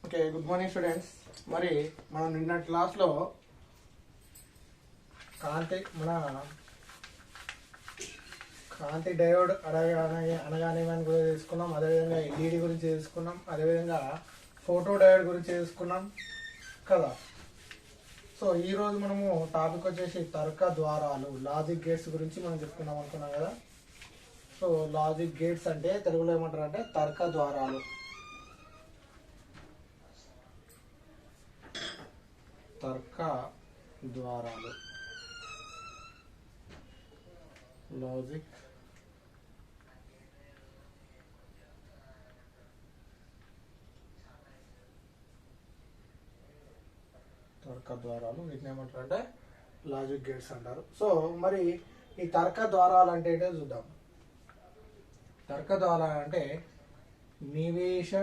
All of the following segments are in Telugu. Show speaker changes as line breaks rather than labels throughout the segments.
Okay, good morning students. మరి మనం నిన్న క్లాస్లో కాంతి డయోడ్ అనగానేమని గురించి తెలుసుకున్నాం. అదేవిధంగా ఎల్ఈడి గురించి తెలుసుకున్నాం. అదేవిధంగా ఫోటో డయోడ్ గురించి తెలుసుకున్నాం కదా. సో ఈరోజు మనము టాపిక్ వచ్చేసి తర్క ద్వారాలు, లాజిక్ గేట్స్ గురించి మనం చెప్పుకున్నాం అనుకున్నాం కదా. సో లాజిక్ గేట్స్ అంటే తెలుగులో ఏమంటారు అంటే తర్క ద్వారాలు. తర్క ద్వారాలు, లాజిక్ తర్క ద్వారాలు, వీటిని ఏమంటారు అంటే లాజిక్ గేట్స్ అంటారు. సో మరి ఈ తర్క ద్వారాలు అంటే ఏంటో చూద్దాం. తర్క ద్వారాలు అంటే నివేశ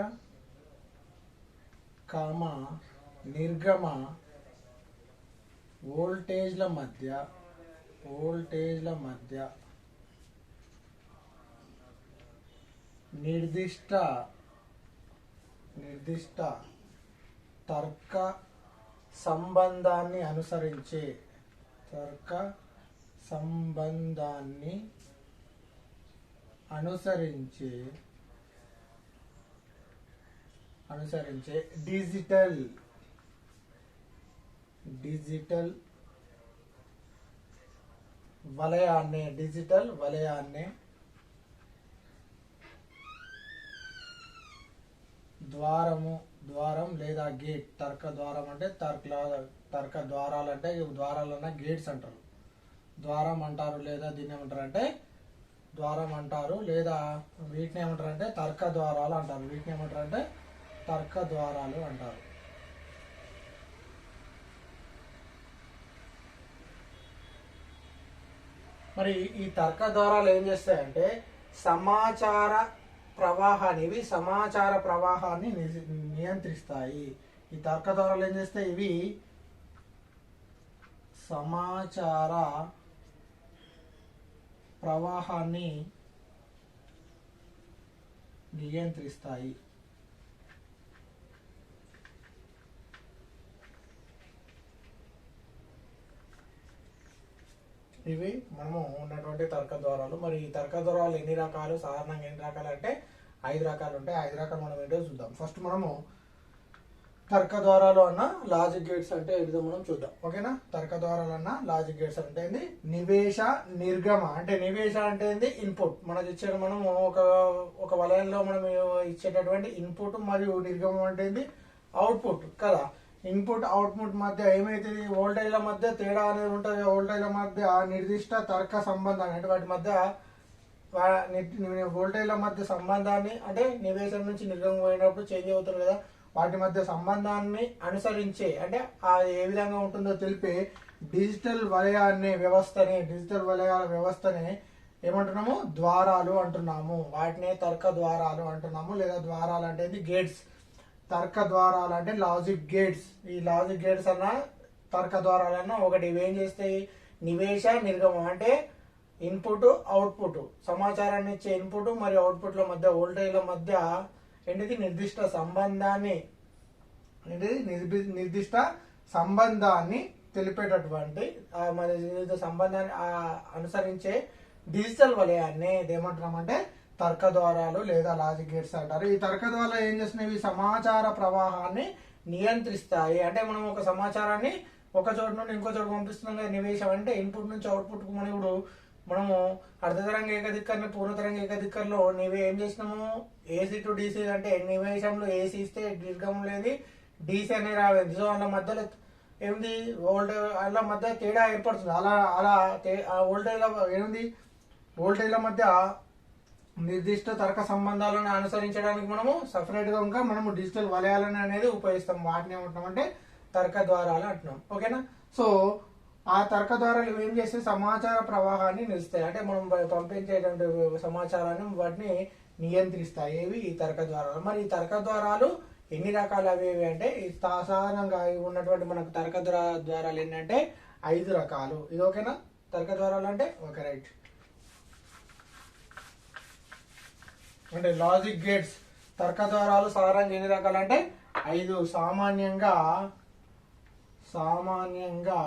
కామ నిర్గమ వోల్టేజ్ల మధ్య నిర్దిష్ట తర్క సంబంధాన్ని అనుసరించే డిజిటల్ వలయాన్నే ద్వారం లేదా గేట్. తర్క ద్వారం అంటే తర్క ద్వారాలు అంటే ద్వారాలన్నా గేట్స్ అంటారు. ద్వారం అంటారు, లేదా దీన్ని ఏమంటారు అంటే ద్వారం అంటారు, లేదా వీటిని ఏమంటారు అంటే తర్క ద్వారాలు అంటారు. వీటిని ఏమంటారు అంటే తర్క ద్వారాలు అంటారు. మరి ఈ తర్క ద్వారాలు ఏం చేస్తాయంటే సమాచార ప్రవాహాన్ని నియంత్రిస్తాయి. ఈ తర్క ద్వారాలు ఏం చేస్తాయి? ఇవి సమాచార ప్రవాహాన్ని నియంత్రిస్తాయి. ఇవి మనము ఉన్నటువంటి తర్క ద్వారాలు. మరి ఈ తర్క ద్వారాలు ఎన్ని రకాలు, సాధారణంగా ఎన్ని రకాలు అంటే 5 రకాలు ఉంటాయి. 5 రకాలు మనం ఏంటో చూద్దాం. ఫస్ట్ మనము తర్క ద్వారాలు అన్న లాజిక్ గేట్స్ అంటే ఏదో మనం చూద్దాం. ఓకేనా? తర్క ద్వారాలు అన్న లాజిక్ గేట్స్ అంటే ఏంది? నివేశ నిర్గమ అంటే నివేశ అంటే ఏంది? ఇన్పుట్. మనకి ఇచ్చే మనము ఒక వలయంలో మనం ఇచ్చేటటువంటి ఇన్పుట్, మరియు నిర్గమం అంటే ఏంది? అవుట్పుట్ కదా. ఇన్పుట్ అవుట్పుట్ మధ్య ఏమైతుంది? వోల్టేజ్ల మధ్య తేడా అనేది ఉంటుంది. వోల్టేజ్ల మధ్య నిర్దిష్ట తర్క సంబంధాన్ని అంటే వాటి మధ్య వోల్టేజ్ల మధ్య సంబంధాన్ని అంటే నివేశం నుంచి నిర్గమం పోయినప్పుడు చేంజ్ అవుతుంది కదా, వాటి మధ్య సంబంధాన్ని అనుసరించే అంటే ఏ విధంగా ఉంటుందో తెలిపే డిజిటల్ వలయాల వ్యవస్థనే ఏమంటున్నాము? ద్వారాలు అంటున్నాము. వాటినే తర్క ద్వారాలు అంటున్నాము, లేదా ద్వారాలు అంటే గేట్స్. తర్క ద్వారాలు అంటే లాజిక్ గేట్స్. ఈ లాజిక్ గేట్స్ అన్న తర్క ద్వారాలన్నా ఒకటి. ఇవేం చేస్తాయి? నివేశ నిర్గమం అంటే ఇన్పుట్ అవుట్పుట్, సమాచారాన్ని ఇచ్చే ఇన్పుట్ మరియు అవుట్పుట్ల మధ్య వోల్టేజ్ల మధ్య ఏంటిది? నిర్దిష్ట సంబంధాన్ని తెలిపేటటువంటి సంబంధాన్ని అనుసరించే డిజిటల్ వలయాన్ని ఏమంటున్నామంటే తర్క ద్వారాలు లేదా లాజిక్ గేట్స్ అంటారు. ఈ తర్క ద్వారాలు ఏం చేస్తున్నాయి? సమాచార ప్రవాహాన్ని నియంత్రిస్తాయి. అంటే మనం ఒక సమాచారాన్ని ఒక చోటు నుండి ఇంకో చోటు పంపిస్తున్నాం కదా. నివేశం అంటే ఇన్పుట్ నుంచి అవుట్పుట్ కు మనము అర్ధతరంగ ఏకదిక్కరని పూర్ణతరంగ ఏకదిక్కరలో ఏం చేసినాము? ఏసీ టు డీసీ అంటే నివేశంలో ఏసీ ఇస్తే నిర్గమం లేదు, డీసీ అనే రాలేదు. సో అలా మధ్యలో ఏంది? అలా మధ్య తేడా ఏర్పడుతుంది. అలా వోల్టేజ్ల మధ్య నిర్దిష్ట తర్క సంబంధాలను అనుసరించడానికి మనము సపరేట్ గా ఇంకా మనము డిజిటల్ వలయాలను అనేది ఉపయోగిస్తాం. వాటిని ఏమంటున్నాం అంటే తర్క ద్వారాలు అంటున్నాం. ఓకేనా? సో ఆ తర్క ద్వారాలు ఏం చేస్తే సమాచార ప్రవాహాన్ని నిలుస్తాయి. అంటే మనం పంపించేటువంటి సమాచారాన్ని వాటిని నియంత్రిస్తాయి. ఏవి? ఈ తర్క ద్వారాలు. మరి ఈ తర్క ద్వారాలు ఎన్ని రకాలు అవి అంటే సాధారణంగా ఉన్నటువంటి మనకు తర్క ద్వారాలు ఏంటంటే 5 రకాలు. ఇది ఓకేనా? తర్క ద్వారాలు అంటే ఓకే, రైట్. అంటే లాజిక్ గేట్స్ తర్క ద్వారాలు సాధారణంగా ఎన్ని రకాలు అంటే 5 సామాన్యంగా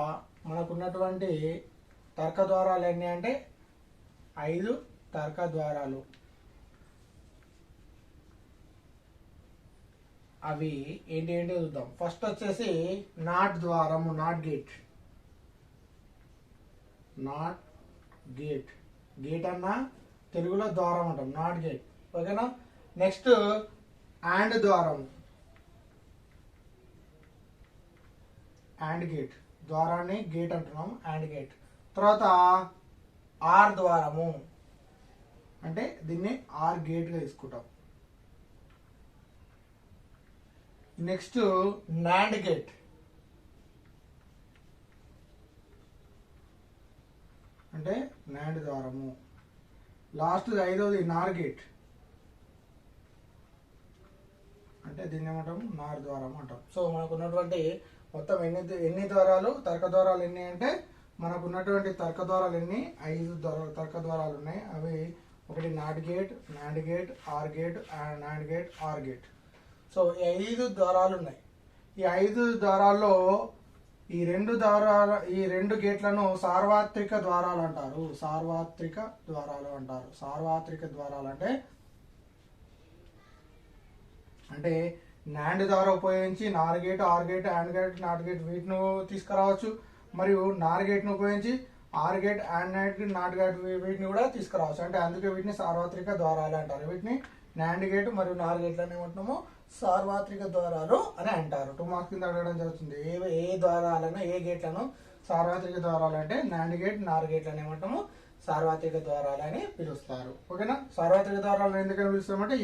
మనకున్నటువంటి తర్క ద్వారాలు ఎన్ని అంటే 5 తర్క ద్వారాలు. అవి ఏంటి ఏంటి చూద్దాం. ఫస్ట్ వచ్చేసి నాట్ ద్వారము, నాట్ గేట్. గేట్ అన్నా తెలుగులో ద్వారం అంటాం, నాట్ గేట్. ఓకేనా. నెక్స్ట్ అండ్ ద్వారం, అండ్ గేట్. ద్వారాన్ని గేట్ అంటున్నాం, అండ్ గేట్. తర్వాత ఆర్ ద్వారము అంటే దీన్ని ఆర్ గేట్ గా తీసుకుంటాం. నెక్స్ట్ నాండ్ గేట్ అంటే నాండ్ ద్వారము. లాస్ట్ 5వది నార్ గేట్ అంటే దీన్ని ఏమంటాము, నార్ ద్వారం అంటాం. సో మనకు ఉన్నటువంటి మొత్తం ఎన్ని ద్వారాలు, తర్క ద్వారాలు ఎన్ని అంటే మనకు ఉన్నటువంటి తర్క ద్వారాలు ఎన్ని 5 తర్క ద్వారాలు ఉన్నాయి. అవి ఒకటి not gate, NAND gate, or gate, NAND gate, or gate. So ఈ 5 ద్వారాలు ఉన్నాయి. ఈ 5 ద్వారాల్లో ఈ 2 గేట్లను సార్వత్రిక ద్వారాలు అంటారు. సార్వత్రిక ద్వారాలు అంటే నాండ్ ద్వారా ఉపయోగించి NOR gate, or gate, and gate, not gate వీటిని తీసుకురావచ్చు. మరియు నార్ గేట్ను ఉపయోగించి or gate, and not gate వీటిని కూడా తీసుకురావచ్చు. అంటే అందుకే వీటిని సార్వత్రిక ద్వారాలు అంటారు. వీటిని నాండ్ గేట్ మరియు నార్ గేట్లను ఏమంటున్నాము, సార్వత్రిక ద్వారాలు అని అంటారు. 2 మార్క్స్ కింద అడగడం జరుగుతుంది. ఏ ద్వారాలను, ఏ గేట్లను సార్వత్రిక ద్వారాలు అంటే నాండ్ గేట్, నార్ గేట్లను ఏమంటాము, సార్వత్రిక ద్వారాలు అని పిలుస్తారు. ఓకేనా. సార్వత్రిక ద్వారాలను ఎందుకని పిలుస్తామంటే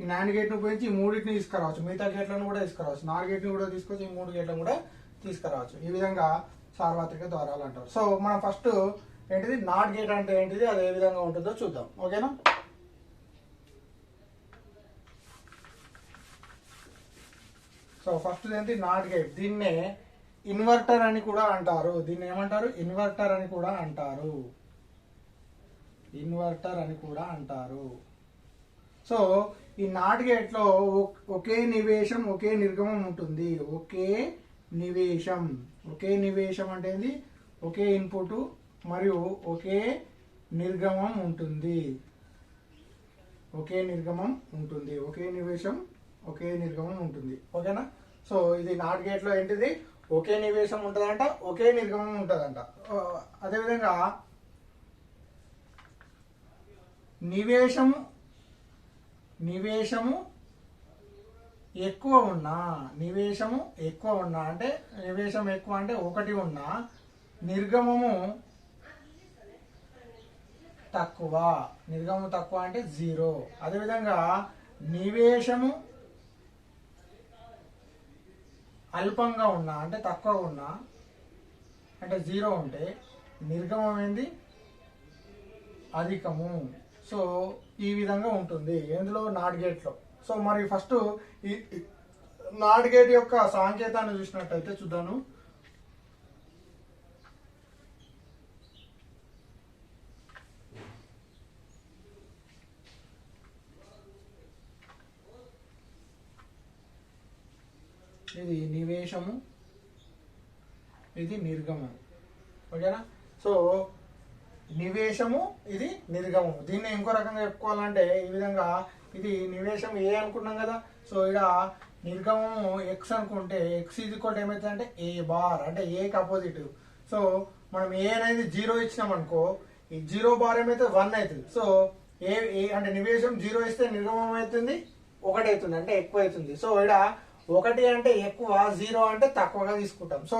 ఈ నాండ్ గేట్ను ఉపయోగించి ఈ 3టిని తీసుకురావచ్చు, మిగతా గేట్లను కూడా తీసుకురావచ్చు, నార్ గేట్ని కూడా తీసుకొచ్చి ఈ 3 గేట్లను కూడా తీసుకురావచ్చు. ఈ విధంగా సార్వత్రిక ద్వారాలు అంటారు. సో మనం ఫస్ట్ ఏంటిది నాట్ గేట్ అంటే ఏంటిది, అది ఏ విధంగా ఉంటుందో చూద్దాం. ఓకేనా. సో ఫస్ట్ ఏంటి నాట్ గేట్. దీన్నే ఇన్వర్టర్ అని కూడా అంటారు. దీన్ని ఏమంటారు, ఇన్వర్టర్ అని కూడా అంటారు. సో ఈ నాట్ గేట్ లో ఒకే నివేశం, ఒకే నిర్గమం ఉంటుంది. ఒకే నివేశం అంటే ఏంది, ఒకే ఇన్పుట్ మరియు ఒకే నిర్గమం ఉంటుంది. ఒకే నివేశం, ఒకే నిర్గమం ఉంటుంది. ఓకేనా. సో ఇది నాట్ గేట్ లో ఏంటిది, ఒకే నివేశం ఉంటుందంట, ఒకే నిర్గమం ఉంటుందంట. అదేవిధంగా నివేశము ఎక్కువ ఉన్నా అంటే నివేశం ఎక్కువ అంటే 1 ఉన్నా, నిర్గమము తక్కువ అంటే 0. అదేవిధంగా నివేశము అల్పంగా ఉన్నా అంటే తక్కువ ఉన్నా అంటే 0 ఉంటే, నిర్గమం ఏంది, అధికము. సో ఈ విధంగా ఉంటుంది ఎందులో, నాట్ గేట్ లో. సో మరి ఫస్ట్ ఈ నాట్ గేట్ యొక్క సాంకేతాన్ని చూసినట్టయితే చూద్దాను. ఇది నివేశము, ఇది నిర్గమం. ఓకేనా. సో నివేశము, ఇది నిర్గమము. దీన్ని ఇంకో రకంగా చెప్పుకోవాలంటే ఈ విధంగా, ఇది నివేశం ఏ అనుకున్నాం కదా. సో ఇక్కడ నిర్గమము ఎక్స్ అనుకుంటే ఎక్స్ ఈక్వల్ ఏమవుతుంది అంటే ఏ బార్, అంటే ఏకి అపోజిట్. సో మనం ఏ అనేది 0 ఇచ్చినాం అనుకో, ఈ 0 బార్ ఏమైతే 1 అవుతుంది. సో ఏ అంటే నివేశం 0 ఇస్తే నిర్గమం అవుతుంది 1 అవుతుంది, అంటే ఎక్కువ అవుతుంది. సో ఇక్కడ 1 అంటే ఎక్కువ, 0 అంటే తక్కువగా తీసుకుంటాం. సో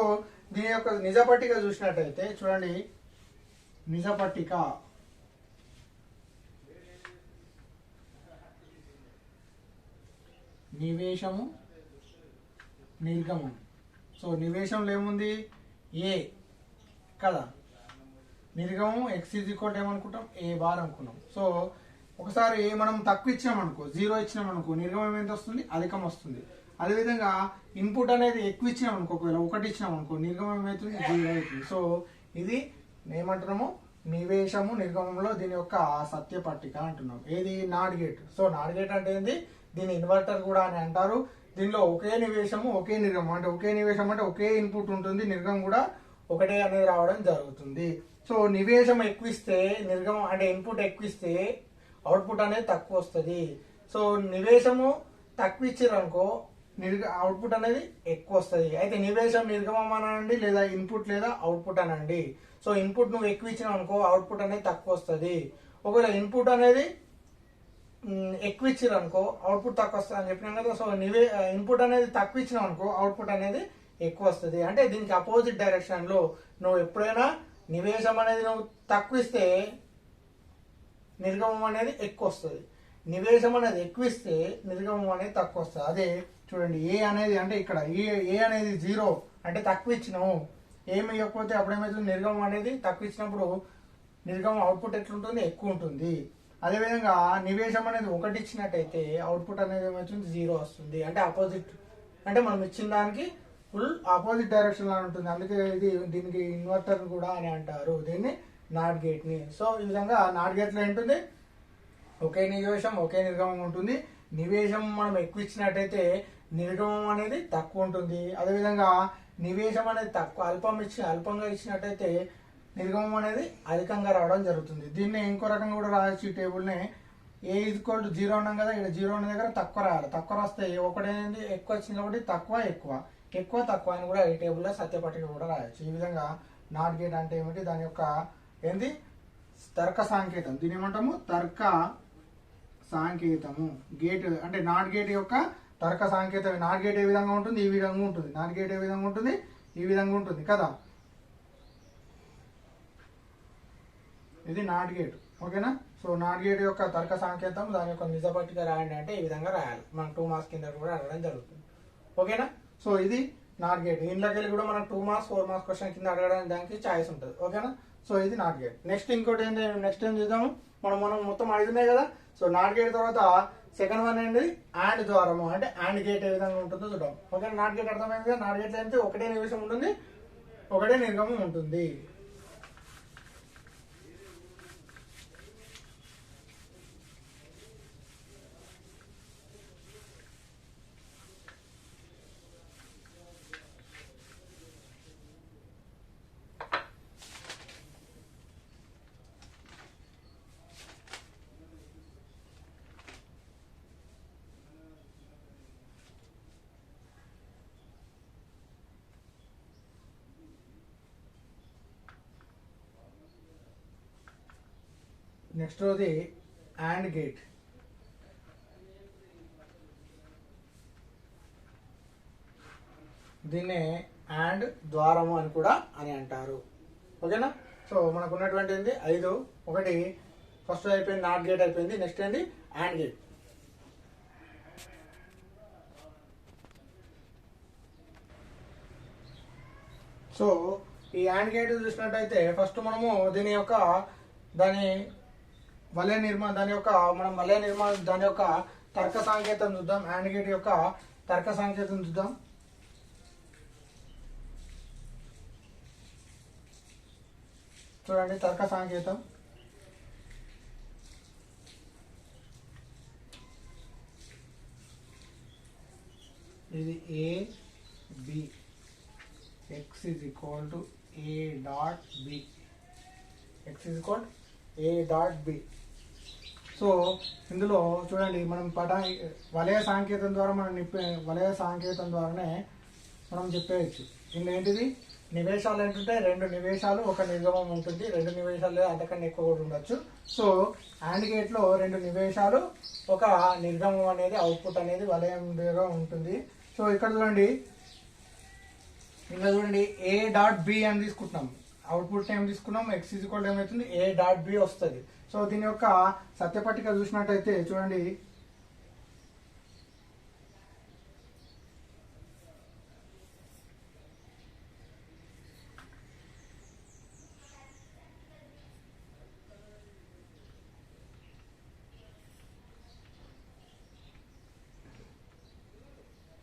దీని యొక్క నిజ పట్టిక చూసినట్టయితే చూడండి, నిజ పట్టిక నివేశము, నిర్గమం. సో నివేశంలో ఏముంది, ఏ కదా. నిర్గమం ఎక్స్ ఈజ్ ఈక్వల్ ఏమనుకుంటాం, ఏ బార్ అనుకున్నాం. సో ఒకసారి మనం తక్కువ ఇచ్చినాం అనుకో, 0 ఇచ్చినాం అనుకో, నిర్గమం ఎంత వస్తుంది, అధికం వస్తుంది. అదేవిధంగా ఇన్పుట్ అనేది ఎక్కువ ఇచ్చినాం అనుకో, ఒకవేళ 1 ఇచ్చినాం అనుకో, నిర్గమం ఏమవుతుంది, 0 అవుతుంది. సో ఇది ఏమంటున్నాము, నివేశము నిర్గమంలో దీని యొక్క సత్య పట్టిక అంటున్నాం. ఏది, not gate. So not gate అంటే ఏంది, దీని ఇన్వర్టర్ కూడా అని అంటారు. దీనిలో ఒకే నివేశము ఒకే నిర్గమం, అంటే ఒకే నివేశం అంటే ఒకే ఇన్పుట్ ఉంటుంది, నిర్గమం కూడా ఒకటే అనేది రావడం జరుగుతుంది. సో నివేశం ఎక్కువ ఇస్తే నిర్గమం అంటే ఇన్పుట్ ఎక్కువ ఇస్తే అవుట్పుట్ అనేది తక్కువ వస్తుంది. సో నివేశము తక్కువ ఇచ్చారనుకో అవుట్పుట్ అనేది ఎక్కువ వస్తుంది. అయితే నివేశం నిర్గమం అనండి లేదా ఇన్పుట్ లేదా అవుట్పుట్ అనండి. సో ఇన్పుట్ నువ్వు ఎక్కువ ఇచ్చినావు అనుకో అవుట్పుట్ అనేది తక్కువ వస్తుంది. ఒకవేళ ఇన్పుట్ అనేది ఎక్కువ ఇచ్చారు అనుకో అవుట్పుట్ తక్కువ వస్తుంది అని చెప్పినాం కదా. సో ఇన్పుట్ అనేది తక్కువ ఇచ్చినావు అనుకో అవుట్పుట్ అనేది ఎక్కువ వస్తుంది. అంటే దీనికి అపోజిట్ డైరెక్షన్ లో నువ్వు ఎప్పుడైనా నివేశం అనేది నువ్వు తక్కువ ఇస్తే నిర్గమం అనేది ఎక్కువ వస్తుంది, నివేశం అనేది ఎక్కువ ఇస్తే నిర్గమం అనేది తక్కువ వస్తుంది. అదే చూడండి ఏ అనేది అంటే ఇక్కడ ఏ అనేది 0 అంటే తక్కువ ఇచ్చినాము, ఏమి ఇవ్వకపోతే అప్పుడు ఏమవుతుంది నిర్గమం అనేది తక్కువ ఇచ్చినప్పుడు నిర్గమం అవుట్పుట్ ఎట్లుంటుంది ఎక్కువ ఉంటుంది. అదేవిధంగా నివేశం అనేది 1 ఇచ్చినట్టయితే అవుట్పుట్ అనేది ఏమవుతుంది 0 వస్తుంది. అంటే ఆపోజిట్, అంటే మనం ఇచ్చిన దానికి ఫుల్ ఆపోజిట్ డైరెక్షన్ లా ఉంటుంది. అందుకే దీనికి ఇన్వర్టర్ కూడా అని అంటారు, దీన్ని నాట్ గేట్ ని. సో ఈ విధంగా నాట్ గేట్ లో ఏంటుంది ఒకే నివేశం ఒకే నిర్గమం ఉంటుంది. నివేశం మనం ఎక్కువ ఇచ్చినట్టయితే నిర్గమం అనేది తక్కువ ఉంటుంది. అదేవిధంగా నివేశం అనేది తక్కువ అల్పంగా ఇచ్చినట్టయితే నిర్గమం అనేది అధికంగా రావడం జరుగుతుంది. దీన్ని ఇంకో రకంగా కూడా రాయొచ్చు. ఈ టేబుల్ని ఏ ఈక్వల్ 0 ఉన్నాం కదా, ఇక్కడ 0 ఉన్న దగ్గర తక్కువ రాయాలి. తక్కువ రాస్తే ఒకటి అనేది ఎక్కువ వచ్చింది కాబట్టి ఎక్కువ తక్కువ అని కూడా ఈ టేబుల్లో సత్యపట్టిక కూడా రాయొచ్చు. ఈ విధంగా నాట్ గేట్ అంటే ఏమిటి, దాని యొక్క ఏంది తర్క సాంకేతం, దీని ఏమంటాము తర్క సాంకేతము. గేట్ అంటే నాట్ గేట్ యొక్క తర్క సాంకేతం. నాట్ గేట్ ఏ విధంగా ఉంటుంది, ఈ విధంగా ఉంటుంది. నాట్ గేట్ ఏ విధంగా ఉంటుంది, ఈ విధంగా ఉంటుంది కదా. ఇది నాట్ గేట్, ఓకేనా. సో నాట్ గేట్ యొక్క తర్క సాంకేతం, దాని యొక్క నిజ పట్టిక రాయండి అంటే ఈ విధంగా రాయాలి. మనం 2 మార్క్స్ కింద కూడా అడగడం జరుగుతుంది, ఓకేనా. సో ఇది నాట్ గేట్. ఇంట్లోకి వెళ్ళి కూడా మనకు 2 మార్క్స్ 4 మార్క్స్ క్వశ్చన్ కింద అడగడానికి దానికి ఛాయిస్ ఉంటుంది, ఓకేనా. సో ఇది నాట్ గేట్. నెక్స్ట్ ఇంకోటి ఏంటి, నెక్స్ట్ ఏం చూద్దాము, మనం మొత్తం 5 ఉన్నాయి కదా. సో నాట్ గేట్ తర్వాత సెకండ్ వన్ ఏంటి అండ్ ద్వారము, అంటే అండ్ గేట్ ఏ విధంగా ఉంటుందో చూద్దాం, ఓకే. నాట్ గేట్ అర్థమైంది కదా. నాట్ గేట్ అయితే ఒకటే నివేశం ఉంటుంది ఒకటే నిర్గమం ఉంటుంది. నెక్స్ట్ రోజు అండ్ గేట్. దీన్నే అండ్ ద్వారము అని కూడా అని అంటారు, ఓకేనా. సో మనకు ఉన్నటువంటి ఏంటి 5. ఒకటి ఫస్ట్ అయిపోయింది నాట్ గేట్ అయిపోయింది. నెక్స్ట్ ఏంటి అండ్ గేట్. సో ఈ అండ్ గేట్ చూసినట్టయితే ఫస్ట్ మనము దీని యొక్క దాని యొక్క తర్క సాంకేతం చూద్దాం. అండ్ గేట్ యొక్క తర్క సాంకేతం చూద్దాం. చూడండి తర్క సాంకేతం. ఇది A B, x is equal to a dot b, x is equal a dot b. So ఇందులో చూడండి మనం వలయ సాంకేతం ద్వారానే మనం చెప్పేయచ్చు. ఇందులో ఏంటిది నివేశాలు ఏంటంటే 2 నివేశాలు ఒక నిర్గమం ఉంటుంది. 2 నివేశాలు అంతకన్నా ఎక్కువ కూడా ఉండొచ్చు. సో అండ్ గేట్ లో 2 నివేశాలు ఒక నిర్గమం అనేది అవుట్పుట్ అనేది వలయం దగ్గర ఉంటుంది. సో ఇక్కడ చూడండి ఏ డాట్ బి అని తీసుకుంటున్నాం, అవుట్పుట్ ఏం తీసుకున్నాం, ఎక్స్ ఈక్వల్ ఏమవుతుంది ఏ డాట్ బి వస్తుంది. సో దీని యొక్క సత్యపట్టిక చూసినట్టయితే చూడండి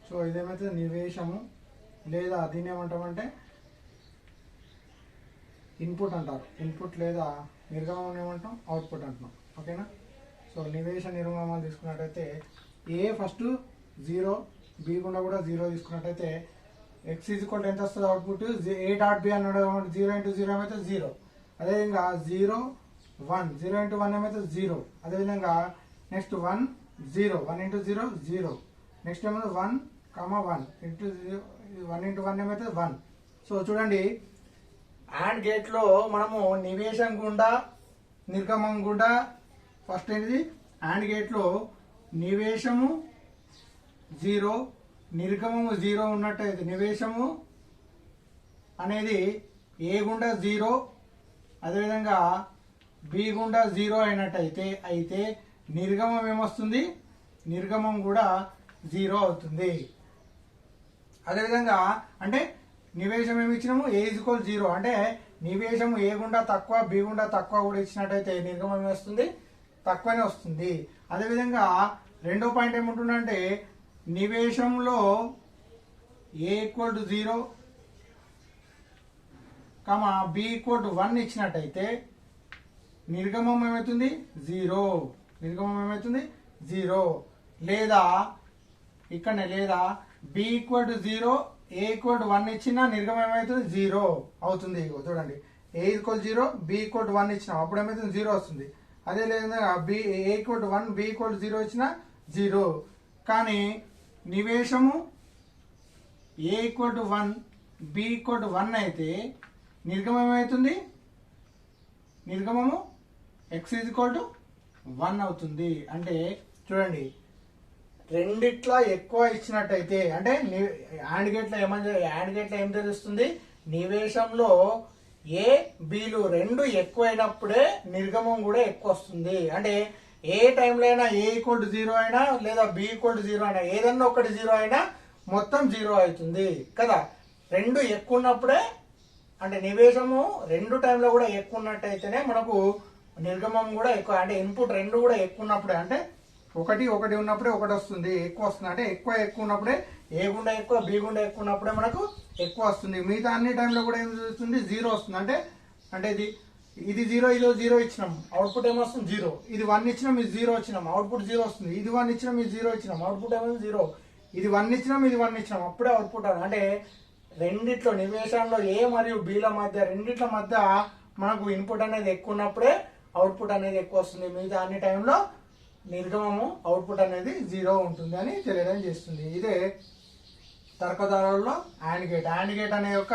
సో ఇదేమైతే నివేశము లేదా దీన్ని ఏమంటామంటే ఇన్పుట్ అంటారు. ఇన్పుట్ లేదా నిర్గమం ఏమంటాం అవుట్పుట్ అంటున్నాం, ఓకేనా. సో నివేశ నిర్గమం తీసుకున్నట్టయితే ఏ ఫస్ట్ 0 బి గుండా కూడా 0 తీసుకున్నట్టయితే ఎక్స్ ఈజ్ ఈక్వల్ ఎంత వస్తుంది అవుట్పుట్ ఏ డాట్ బి అన్నాడు 0 ఇంటూ 0 ఏమైతే 0. అదేవిధంగా 0 1 0 ఇంటూ 1 ఏమైతే 0. అదేవిధంగా నెక్స్ట్ 1 0 1 ఇంటూ 0 0. నెక్స్ట్ ఏమైతే 1 1 ఇంటూ 1 ఇంటూ 1 ఏమైతే 1. సో చూడండి అండ్ గేట్లో మనము నివేశం గుండా నిర్గమం గుండా ఫస్ట్ ఏంటిది అండ్ గేట్లో నివేశము 0 నిర్గమము 0 ఉన్నట్టయితే నివేశము అనేది ఏ గుండా 0 అదేవిధంగా బి గుండా 0 అయితే నిర్గమం ఏమొస్తుంది నిర్గమం కూడా 0 అవుతుంది. అదేవిధంగా అంటే నివేశం ఏమి ఇచ్చినాము ఏ ఈజ్ ఈక్వల్ 0 అంటే నివేశము ఏ గుండా తక్కువ బి గుండా తక్కువ కూడా ఇచ్చినట్టయితే నిర్గమం ఏమొస్తుంది తక్కువనే వస్తుంది. అదేవిధంగా రెండో పాయింట్ ఏముంటుందంటే నివేశంలో A equal to 0 B equal to 1 ఇచ్చినట్టయితే నిర్గమం ఏమవుతుంది 0. నిర్గమం ఏమవుతుంది 0. లేదా ఇక్కడనే లేదా B equal to 0 A equal to 1 ఇచ్చినా నిర్గమం ఏమవుతుంది 0 అవుతుంది. చూడండి A equal 0 B equal to 1 ఇచ్చినాం అప్పుడు ఏమవుతుంది 0 వస్తుంది. అదే లేదా B A equal to 1 B equal to 0 ఇచ్చినా 0. కానీ నివేశము A equal to 1 B equal to 1 అయితే నిర్గమం ఏమవుతుంది నిర్గమము ఎక్స్ ఈజ్ ఈక్వల్ టు 1 అవుతుంది. అంటే చూడండి రెండిట్లా ఎక్కువ ఇచ్చినట్టయితే అంటే యాండ్ గేట్లో ఏం తెలుస్తుంది నివేశంలో ఏ బీలు రెండు ఎక్కువైనప్పుడే నిర్గమం కూడా ఎక్కువ వస్తుంది. అంటే ఏ టైంలో అయినా ఏ ఈక్వల్ టు 0 అయినా లేదా బి ఈక్వల్ టు 0 అయినా ఏదన్నా ఒకటి 0 అయినా మొత్తం 0 అవుతుంది కదా. రెండు ఎక్కువ ఉన్నప్పుడే అంటే నివేశము రెండు టైంలో కూడా ఎక్కువ ఉన్నట్టయితేనే మనకు నిర్గమం కూడా ఎక్కువ అంటే ఇన్పుట్ రెండు కూడా ఎక్కువ ఉన్నప్పుడే అంటే ఒకటి ఉన్నప్పుడే ఒకటి వస్తుంది ఎక్కువ వస్తుంది. అంటే ఎక్కువ ఉన్నప్పుడే ఏ గుండా ఎక్కువ బి గుండా ఎక్కువ ఉన్నప్పుడే మనకు ఎక్కువ వస్తుంది. మిగతా అన్ని టైంలో కూడా ఏం వస్తుంది 0 వస్తుంది. అంటే ఇది 0 ఇది 0 ఇచ్చినాం అవుట్పుట్ ఏమొస్తుంది 0. ఇది 1 ఇచ్చినాం ఇది 0 ఇచ్చినాం అవుట్పుట్ 0 వస్తుంది. ఇది 1 ఇచ్చినాం ఇది 0 ఇచ్చినాం అవుట్పుట్ ఏమవుతుంది 0. ఇది 1 ఇచ్చినాం ఇది 1 ఇచ్చినాం అప్పుడే అవుట్పుట్. అంటే రెండిట్లో నివేశంలో ఏ మరియు బిల మధ్య రెండిట్ల మధ్య మనకు ఇన్పుట్ అనేది ఎక్కువ ఉన్నప్పుడే అవుట్పుట్ అనేది ఎక్కువ వస్తుంది. మిగతా అన్ని టైంలో నిర్గమము అవుట్పుట్ అనేది 0 ఉంటుంది అని తెలియడం చేస్తుంది. ఇదే తర్కధారలో యాండ్ గేట్ అనే యొక్క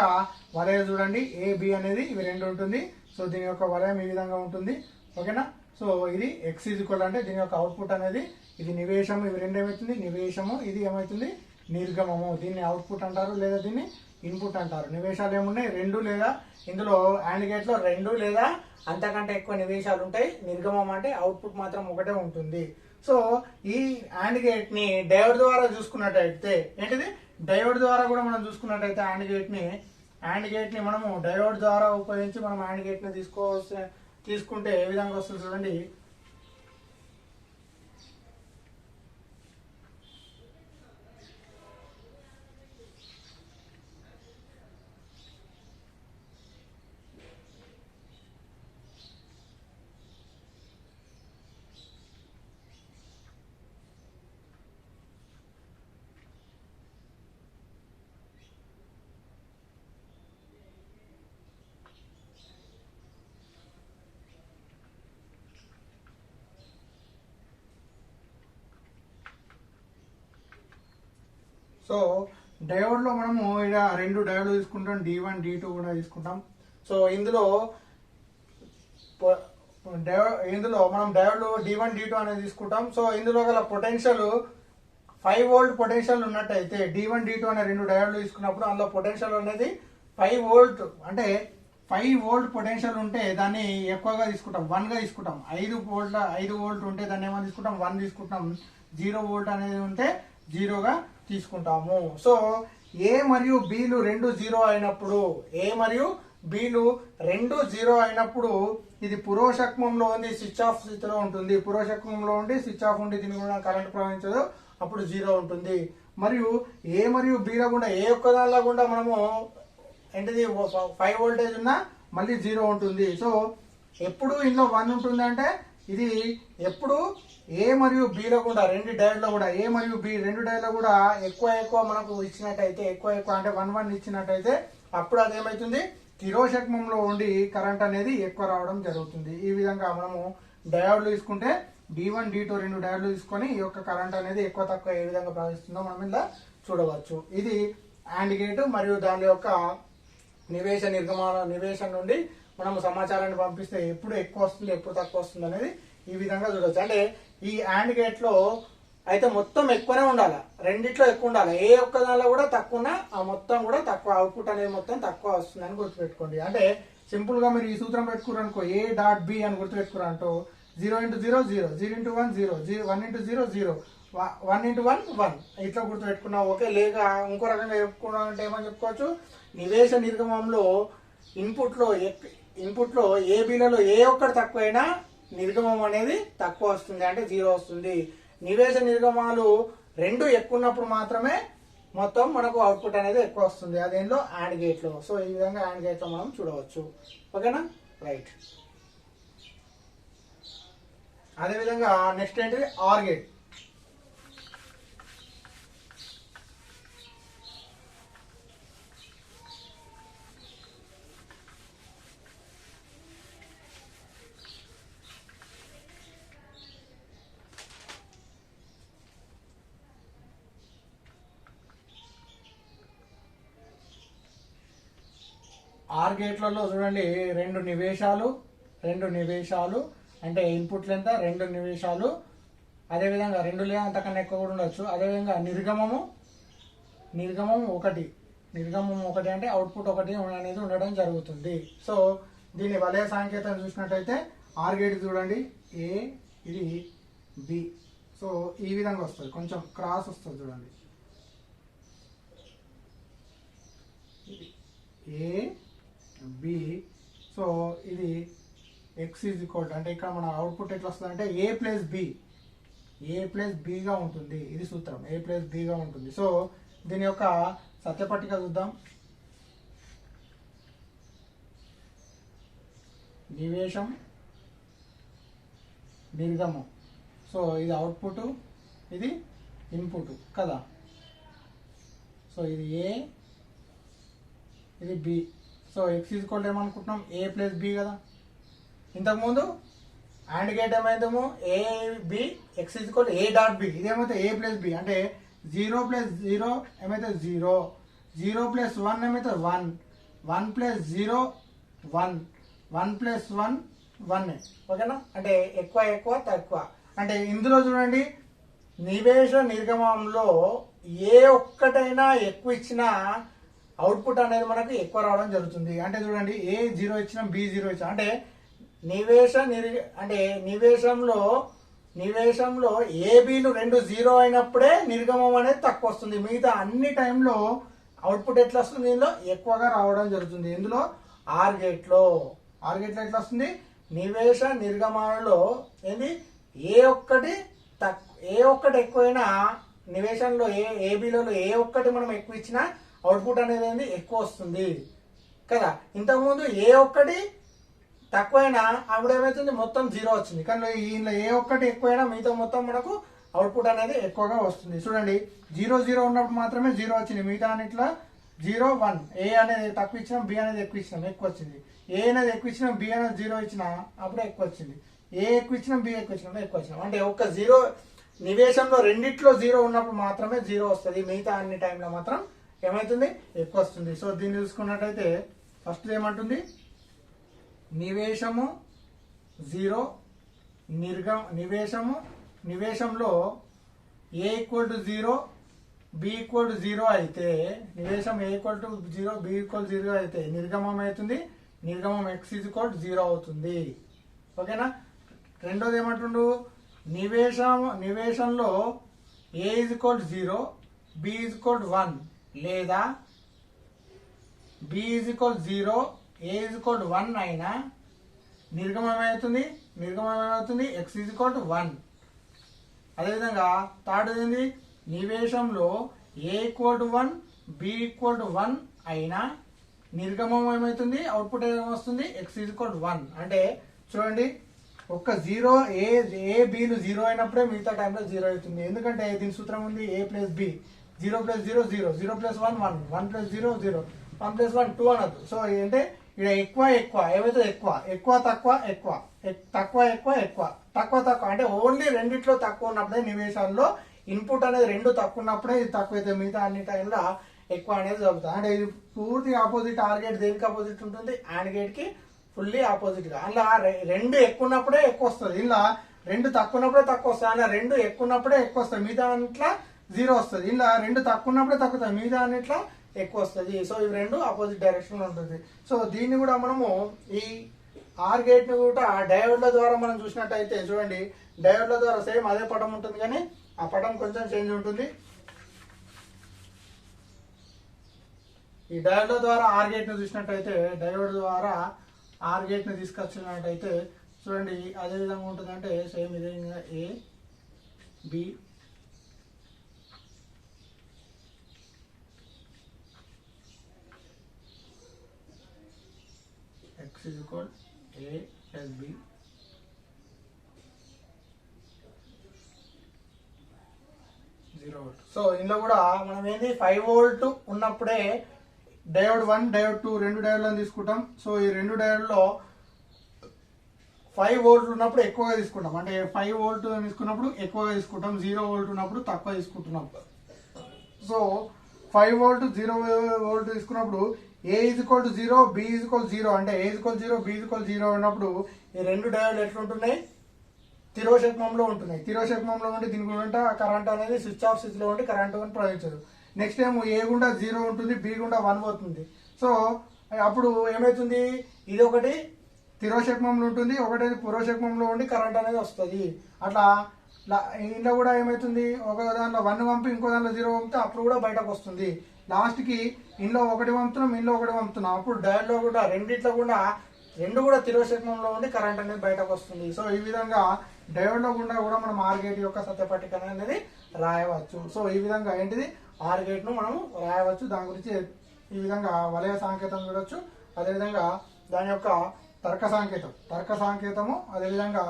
వలయం చూడండి ఏ బి అనేది ఇవి రెండు ఉంటుంది. సో దీని యొక్క వలయం ఈ విధంగా ఉంటుంది ఓకేనా. సో ఇది ఎక్స్ ఈజ్ ఈక్వల్ అంటే దీని యొక్క అవుట్పుట్ అనేది ఇది నివేశము ఇవి రెండు ఏమవుతుంది నివేశము ఇది ఏమవుతుంది నిర్గమము. దీన్ని అవుట్పుట్ అంటారు లేదా దీన్ని ఇన్పుట్ అంటారు. నివేశాలు ఏమున్నాయి రెండు లేదా ఇందులో యాండ్ గేట్లో రెండు లేదా అంతకంటే ఎక్కువ నివేశాలు ఉంటాయి. నిర్గమం అంటే అవుట్పుట్ మాత్రం ఒకటే ఉంటుంది. సో ఈ యాండ్ గేట్ ని డయోడ్ ద్వారా చూసుకున్నట్టయితే ఏంటిది డయోడ్ ద్వారా కూడా మనం చూసుకున్నట్టయితే యాండ్ గేట్ ని మనము డయోడ్ ద్వారా ఉపయోగించి మనం యాండ్ గేట్ ని తీసుకుంటే ఏ విధంగా వస్తుంది చూడండి. సో డయోడ్ లో మనము ఇక్కడ రెండు డయోడ్లు తీసుకుంటాం D1 D2 కూడా తీసుకుంటాం. సో ఇందులో మనం డయోడ్ D1 D2 అనేది తీసుకుంటాం. సో ఇందులో గల పొటెన్షియల్ 5 వోల్ట్ పొటెన్షియల్ ఉన్నట్టయితే D1 D2 అనే రెండు డయోడ్లు తీసుకున్నప్పుడు అందులో పొటెన్షియల్ అనేది 5 వోల్ట్ అంటే 5 వోల్ట్ పొటెన్షియల్ ఉంటే దాన్ని ఎక్కువగా తీసుకుంటాం 1 గా తీసుకుంటాం. 5 వోల్ట్ ఉంటే దాన్ని ఏమని తీసుకుంటాం 1 తీసుకుంటాం. 0 వోల్ట్ అనేది ఉంటే 0గా తీసుకుంటాము. సో ఏ మరియు బిలు రెండు 0 అయినప్పుడు ఇది పురోషక్మంలో ఉంది స్విచ్ ఆఫ్ స్థితిలో ఉంటుంది. పురోషక్మంలో ఉండి స్విచ్ ఆఫ్ ఉండి దీని కూడా కరెంట్ ప్రవహించదు అప్పుడు 0 ఉంటుంది. మరియు ఏ మరియు బిల గుండా ఏ ఒక్క దానిలో గుండా మనము ఏంటిది 5 వోల్టేజ్ ఉన్నా మళ్ళీ 0 ఉంటుంది. సో ఎప్పుడు ఇందులో 1 ఉంటుంది అంటే ఇది ఎప్పుడు ఏ మరియు బిలో కూడా రెండు డయోడ్లో కూడా ఏ మరియు బి రెండు డయోడ్లో కూడా ఎక్కువ మనకు ఇచ్చినట్టయితే ఎక్కువ అంటే 1 ఇచ్చినట్టయితే అప్పుడు అది ఏమవుతుంది తిరోశక్మంలో ఉండి కరెంట్ అనేది ఎక్కువ రావడం జరుగుతుంది. ఈ విధంగా మనము డయోడ్లు తీసుకుంటే D1 D2 రెండు డయోడ్లు తీసుకొని ఈ యొక్క కరెంట్ అనేది ఎక్కువ తక్కువ ఏ విధంగా ప్రవహిస్తుందో మనం ఇలా చూడవచ్చు. ఇది AND గేట్ మరియు దాని యొక్క నివేశం నుండి మనం సమాచారాన్ని పంపిస్తే ఎప్పుడు ఎక్కువ వస్తుంది ఎప్పుడు తక్కువ వస్తుంది అనేది ఈ విధంగా చూడవచ్చు. అంటే ఈ AND గేట్ లో అయితే మొత్తం ఎక్కువనే ఉండాలి, రెండిట్లో ఎక్కువ ఉండాలి. ఏ ఒక్క దానిలో కూడా తక్కువ ఉన్నా ఆ మొత్తం కూడా తక్కువ అవుట్పుట్ అనేది మొత్తం తక్కువ వస్తుందని గుర్తుపెట్టుకోండి. అంటే సింపుల్ గా మీరు ఈ సూత్రం పెట్టుకున్నారు అనుకో A.B అని గుర్తుపెట్టుకున్నారు అంటూ 0 × 0 0 0 × 1 0 1 × 0 0 1 × 1 1 ఇట్లా గుర్తుపెట్టుకున్నావు. ఓకే, లేక ఇంకో రకంగా చెప్పుకున్నాం అంటే ఏమని చెప్పుకోవచ్చు, నివేశ నిర్గమంలో ఇన్పుట్ లో ఏ బిలలో ఏ ఒక్కటి తక్కువైనా నిర్గమం అనేది తక్కువ వస్తుంది, అంటే 0 వస్తుంది. నివేశ నిర్గమాలు రెండు ఎక్కువ ఉన్నప్పుడు మాత్రమే మొత్తం మనకు అవుట్పుట్ అనేది ఎక్కువ వస్తుంది, అదేంలో AND గేట్ లో. సో ఈ విధంగా AND గేట్ లో మనం చూడవచ్చు. ఓకేనా, రైట్. అదేవిధంగా నెక్స్ట్ ఏంటిది OR గేట్. OR గేట్లలో చూడండి రెండు నివేశాలు అంటే ఇన్పుట్లు ఎంత 2 నివేశాలు, అదేవిధంగా 2 లేదా అంతకన్నా ఎక్కువ కూడా ఉండొచ్చు. అదేవిధంగా నిర్గమం ఒకటి అంటే అవుట్పుట్ ఒకటి అనేది ఉండడం జరుగుతుంది. సో దీని వలయ సాంకేతం చూసినట్టయితే OR గేట్ చూడండి ఏ ఇది బి, సో ఈ విధంగా వస్తుంది, కొంచెం క్రాస్ వస్తుంది చూడండి ఏ బి. సో ఇది ఎక్స్ ఈజ్ ఈక్వల్ అంటే ఇక్కడ మన అవుట్పుట్ ఎట్లా వస్తుంది అంటే ఏ ప్లస్ బిగా ఉంటుంది. ఇది సూత్రం, ఏ ప్లస్ బిగా ఉంటుంది. సో దీని యొక్క సత్యపట్టిక చూద్దాం. నివేశం నిర్గమం, సో ఇది అవుట్పుట్ ఇది ఇన్పుట్ కదా. సో ఇది ఏ ఇది B. So X is equal ఏమనుకుంటున్నాం ఏ ప్లస్ బి కదా. ఇంతకుముందు AND గేట్ ఏమైందేమో A B X is equal A.B, ఇదేమైతే ఏ ప్లస్ బి అంటే 0 + 0 ఏమైతే 0 0 + 1 ఏమైతే 1 1 + 0 1 1 + 1 1. ఓకేనా, అంటే ఎక్కువ తక్కువ. అంటే ఇందులో చూడండి నివేశ నిర్గమంలో ఏ ఒక్కటైనా ఎక్కువ ఇచ్చినా అవుట్పుట్ అనేది మనకు ఎక్కువ రావడం జరుగుతుంది. అంటే చూడండి ఏ 0 ఇచ్చినా బి 0 ఇచ్చినా అంటే నివేశంలో ఏబీలు రెండు 0 అయినప్పుడే నిర్గమం అనేది తక్కువ వస్తుంది. మిగతా అన్ని టైంలో అవుట్పుట్ ఎట్లా వస్తుంది, దీనిలో ఎక్కువగా రావడం జరుగుతుంది. ఇందులో OR గేట్లో ఎట్లా వస్తుంది, నివేశ నిర్గమాలలో ఏంది ఏ ఒక్కటి ఎక్కువైనా నివేశంలో ఏబీలలో ఏ ఒక్కటి మనం ఎక్కువ ఇచ్చినా అవుట్పుట్ అనేది ఏంది ఎక్కువ వస్తుంది కదా. ఇంతకుముందు ఏ ఒక్కటి తక్కువైనా అప్పుడు ఏమవుతుంది మొత్తం 0 వచ్చింది, కానీ ఈయనలో ఏ ఒక్కటి ఎక్కువైనా మిగతా మొత్తం మనకు అవుట్పుట్ అనేది ఎక్కువగా వస్తుంది. చూడండి 0 0 ఉన్నప్పుడు మాత్రమే 0 వచ్చింది, మిగతా అన్నిట్లో 0 1. ఏ అనేది తక్కువ ఇచ్చినాం, బి అనేది ఎక్కువ ఇచ్చినాం ఎక్కువ వచ్చింది. ఏ అనేది ఎక్కువ ఇచ్చినాం, బి అనేది 0 ఇచ్చినా అప్పుడు ఎక్కువ వచ్చింది. ఏ ఎక్కువ ఇచ్చినాం, బి ఎక్కువ ఇచ్చినాం ఎక్కువ వచ్చినాం. అంటే ఒక్క 0 నివేశంలో రెండిట్లో 0 ఉన్నప్పుడు మాత్రమే 0 వస్తుంది, మిగతా అన్ని టైంలో మాత్రం ఏమవుతుంది ఎక్కువ వస్తుంది. సో దీన్ని చూసుకున్నట్టయితే ఫస్ట్ ఏమంటుంది, నివేశము 0 నివేశంలో A equal to 0 B equal to 0 అయితే నివేశం A equal to 0 B equal 0 అయితే నిర్గమం అవుతుంది, నిర్గమం ఎక్స్ ఈజ్ ఈక్వల్ 0 అవుతుంది. ఓకేనా. రెండోది ఏమంటుండు, నివేశంలో A is equal 0 B is equal 1 లేదా B is equal 0 A is equal 1 అయినా నిర్గమం ఏమవుతుంది ఎక్స్ ఈజ్ ఈక్వల్ 1. అదేవిధంగా థర్డ్ ఏంది, నివేశంలో ఏ ఈక్వల్ 1 బి ఈక్వల్ 1 అయినా నిర్గమం ఏమవుతుంది అవుట్పుట్ ఏమొస్తుంది ఎక్స్ ఈజ్ ఈక్వల్ 1. అంటే చూడండి ఒక్క జీరో ఏ బీలు జీరో అయినప్పుడే మిగతా టైంలో జీరో అవుతుంది. ఎందుకంటే దీని సూత్రం ఉంది ఏ ప్లస్ బి, 0+0 0, 0+1 1, 1+0 0, 1+1 2 అనద్దు. సో ఏంటంటే ఇక్కడ ఎక్కువ ఏమైతే ఎక్కువ తక్కువ అంటే ఓన్లీ రెండిట్లో తక్కువ ఉన్నప్పుడే నివేశాల్లో ఇన్పుట్ అనేది రెండు తక్కువ ఉన్నప్పుడే ఇది తక్కువ అయితే మిగతా అన్ని టైంలో ఎక్కువ అనేది జరుగుతుంది. అంటే ఇది పూర్తి ఆపోజిట్. ఆర్ గేట్ దేనికి ఆపోజిట్ ఉంటుంది? అండ్ గేట్ కి ఫుల్లీ ఆపోజిట్ గా. అలా రెండు ఎక్కువ ఉన్నప్పుడే ఎక్కువ వస్తుంది, ఇలా రెండు తక్కువ ఉన్నప్పుడే తక్కువ వస్తుంది. అలా రెండు ఎక్కువ ఉన్నప్పుడే ఎక్కువ వస్తుంది, మిగతా అన్నిట్లా జీరో వస్తుంది. ఇలా రెండు తక్కువ ఉన్నప్పుడే తక్కువ, మిగతా అన్నిట్లా ఎక్కువ వస్తుంది. సో ఇవి రెండు ఆపోజిట్ డైరెక్షన్ లో ఉంటుంది. సో దీన్ని కూడా మనము ఈ ఆర్ గేట్ ని కూడా డయోడ్ల ద్వారా మనం చూసినట్టయితే చూడండి, డయోడ్ల ద్వారా సేమ్ అదే పటం ఉంటుంది, కానీ ఆ పటం కొంచెం చేంజ్ ఉంటుంది. ఈ డయోడ్ల ద్వారా ఆర్ గేట్ ని చూసినట్టయితే, డయోడ్ ద్వారా ఆర్ గేట్ ని తీసుకొచ్చినట్టయితే చూడండి అదే విధంగా ఉంటుంది. అంటే సేమ్ ఇదే A B x is equal a plus b, 0 volt. So ఇందులో కూడా మనం ఏంది 5 వోల్ట్ ఉన్నప్పుడే డయోడ్ 1 డయోడ్ 2 రెండు డయోడ్లను తీసుకుంటాం. సో ఈ రెండు డయోడ్లో 5 వోల్ట్లు ఉన్నప్పుడు ఎక్కువగా తీసుకుంటాం. అంటే 5 వోల్ట్ తీసుకున్నప్పుడు ఎక్కువగా తీసుకుంటాం, 0 వోల్ట్ ఉన్నప్పుడు తక్కువ తీసుకుంటున్నాం. సో 5 వోల్ట్ 0 వోల్ట్ తీసుకున్నప్పుడు A is equal to 0, B is equal to 0. అంటే A is equal to 0, B is equal to 0 ఉన్నప్పుడు ఈ రెండు డయోడ్లు ఎట్లుంటున్నాయి? తిరోశక్మంలో ఉంటున్నాయి. తిరోశక్మంలో ఉండి దీని గుండా కరెంట్ అనేది స్విచ్ ఆఫ్ స్థితిలో ఉండి కరెంట్ అని ప్రవహించదు. నెక్స్ట్ ఏమో ఏ గుండా 0 ఉంటుంది, బి గుండా 1 పోతుంది. సో అప్పుడు ఏమవుతుంది? ఇది ఒకటి తిరోశక్మంలో ఉంటుంది, ఒకటి పురోశక్మంలో ఉండి కరెంట్ అనేది వస్తుంది. అట్లా ఇంట్లో కూడా ఏమవుతుంది? ఒక దాంట్లో 1 పంపి ఇంకో దాంట్లో 0 పంపితే అప్పుడు కూడా బయటకు వస్తుంది. లాస్ట్కి ఇంట్లో ఒకటి పంపుతున్నాం, ఇంట్లో ఒకటి పంపుతున్నాం. అప్పుడు డయోడ్లో కూడా రెండిట్లో కూడా రెండు కూడా తిరోశక్మంలో ఉండి కరెంట్ అనేది బయటకు వస్తుంది. సో ఈ విధంగా డయోడ్లో గుండా కూడా మనం ఆర్ గేట్ యొక్క సత్యపట్టిక అనేది రాయవచ్చు. సో ఈ విధంగా ఏంటిది ఆర్ గేట్ ను మనం రాయవచ్చు. దాని గురించి ఈ విధంగా వలయ సాంకేతం చూడొచ్చు. అదేవిధంగా దాని యొక్క తర్క సాంకేతము అదేవిధంగా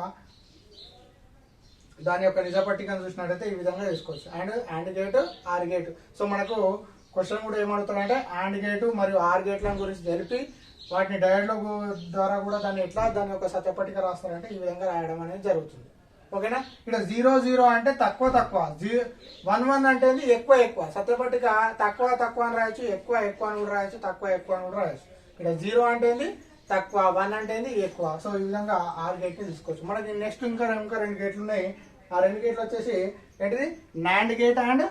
దాని యొక్క నిజ పట్టికను చూసినట్టయితే ఈ విధంగా తీసుకోవచ్చు. And gate, or gate. So మనకు క్వశ్చన్ కూడా ఏమడుగుతారంటే అండ్ గేటు మరియు ఆర్ గేట్ల గురించి తెలిపి వాటిని డయోడ్ల ద్వారా కూడా దాన్ని ఎట్లా దాని యొక్క సత్యపట్టిక రాస్తారంటే ఈ విధంగా రాయడం అనేది జరుగుతుంది. ఓకేనా? ఇక్కడ 0 0 అంటే తక్కువ 1 1 అంటే ఎక్కువ సత్యపట్టిక తక్కువ అని రాయొచ్చు, ఎక్కువ అని కూడా రాయొచ్చు, తక్కువ అని కూడా రాయొచ్చు. ఇక్కడ 0 అంటే తక్కువ, 1 అంటే ఎక్కువ. సో ఈ విధంగా ఆర్ గేట్ ని తీసుకోవచ్చు. మనకి నెక్స్ట్ ఇంకా రెండు గేట్లు ఉన్నాయి. ఆ రెండు గేట్లు వచ్చేసి ఏంటిది? NAND gate and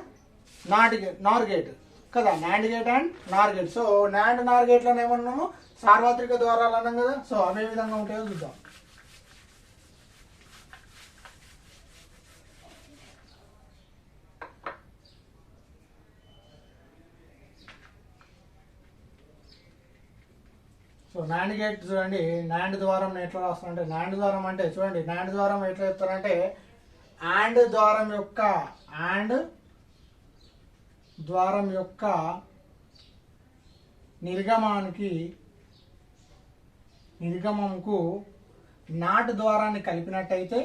Nar gate కదా. NAND gate and Nar gate. So NAND నార్ గేట్లను ఏమన్నాము? సార్వత్రిక ద్వారాలు అన్నాం కదా. సో అవే విధంగా ఉంటాయో చూద్దాం. సో నాండ్ గేట్ చూడండి, నాండ్ ద్వారం ఎట్లా రాస్తారంటే, నాండ్ ద్వారం అంటే చూడండి, నాండ్ ద్వారం ఎట్లా చెప్తారంటే అండ్ ద్వారం యొక్క నిర్గమంకు నాట్ ద్వారాన్ని కలిపినట్టయితే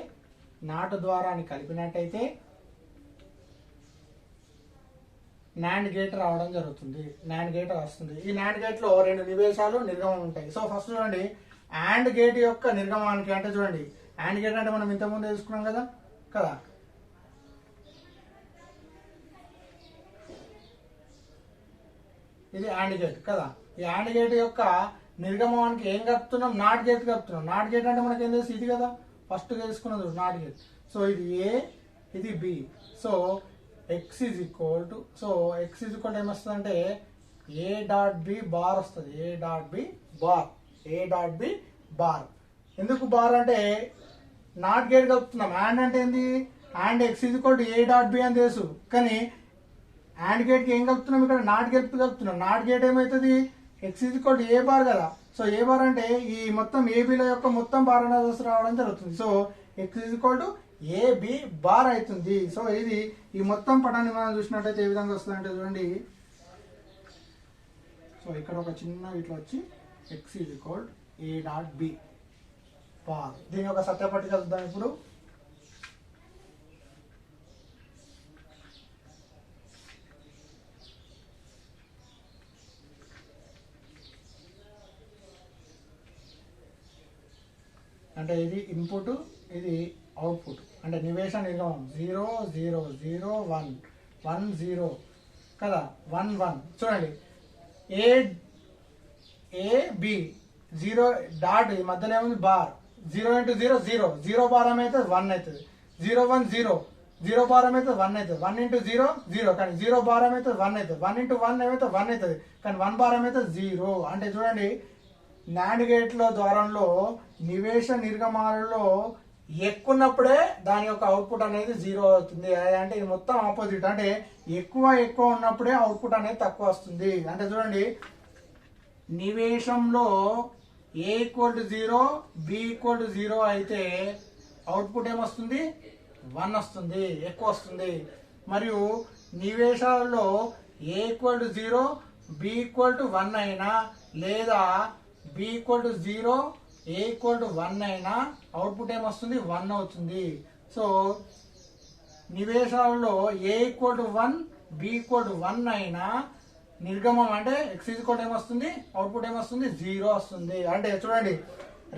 నాండ్ గేట్ రావడం జరుగుతుంది. నాండ్ గేట్ వస్తుంది. ఈ నాండ్ గేట్ లో రెండు నివేశాలు నిర్గమం ఉంటాయి. సో ఫస్ట్ చూడండి అండ్ గేట్ యొక్క నిర్గమానికి అంటే చూడండి, అండ్ గేట్ అంటే మనం ఇంతకుముందు తెలుసుకున్నాం కదా. ఇది అండ్ గేట్ కదా. ఈ అండ్ గేట్ యొక్క నిర్గమానికి ఏం కలుపుతున్నాం? నాట్ గేట్ కలుపుతున్నాం. నాట్ గేట్ అంటే మనకి ఏం తెలుసు? ఇది కదా ఫస్ట్ తెలుసుకున్నది నాట్ గేట్. సో ఇది ఏ, ఇది B. So x is equal to ఏమొస్తుంది అంటే ఏ డాట్ బి బార్ వస్తుంది. A dot B bar. ఎందుకు బార్ అంటే నాట్ గేట్ కలుపుతున్నాం. అండ్ అంటే ఏంది? And x is equal to A dot B అని తెలుసు, కానీ అండ్ గేట్కి ఏం కలుపుతున్నాం? ఇక్కడ నాట్ గేట్ కలుపుతున్నాం. నాట్ గేట్ ఏమవుతుంది? x is equal to A bar కదా. సో ఏ బార్ అంటే ఈ మొత్తం ఏబీల యొక్క మొత్తం బార్ అనేది రావడం జరుగుతుంది. So x is equal to A B bar అవుతుంది. సో ఇది ఈ మొత్తం పటాన్ని మనం చూసినట్టయితే ఏ విధంగా వస్తుంది అంటే చూడండి. సో ఇక్కడ ఒక చిన్న ఇట్లా వచ్చి x is equal to A dot B. Bar. దీని యొక్క సత్యపట్టిక చూద్దాం ఇప్పుడు. అంటే ఇది ఇన్పుట్, ఇది అవుట్పుట్. అంటే నివేశ నిర్గమం 0 0 0 1 1 0 కదా, 1 1. చూడండి ఏ బి 0 డాట్ మధ్యలో ఏముంది బార్. 0 ఇంటూ 0 0, 0 భారం అయితే 1 అవుతుంది. 0 1 0, 0 భారం అయితే 1 అవుతుంది. 1 ఇంటూ 0 0, కానీ 0 భారం అయితే 1 అవుతుంది. 1 ఇంటూ 1 ఏమైతే 1 అవుతుంది, కానీ 1 భారం అయితే 0. అంటే చూడండి నాండ్ గేట్ల ద్వారంలో నివేశ నిర్గమాలలో ఎక్కున్నప్పుడే దాని యొక్క అవుట్పుట్ అనేది 0 అవుతుంది. అంటే ఇది మొత్తం ఆపోజిట్. అంటే ఎక్కువ ఉన్నప్పుడే అవుట్పుట్ అనేది తక్కువ వస్తుంది. అంటే చూడండి నివేశంలో A = 0 B = 0 అయితే అవుట్పుట్ ఏమొస్తుంది, 1 వస్తుంది, ఎక్కువ వస్తుంది. మరియు నివేశాలలో A = 0 B = 1 అయినా లేదా B = 0 A = 1 అయినా అవుట్పుట్ ఏమొస్తుంది, 1 అవుతుంది. సో నివేశాలలో A = 1 B = 1 అయినా నిర్గమం అంటే x ఏమొస్తుంది, అవుట్పుట్ ఏమొస్తుంది, 0 వస్తుంది. అంటే చూడండి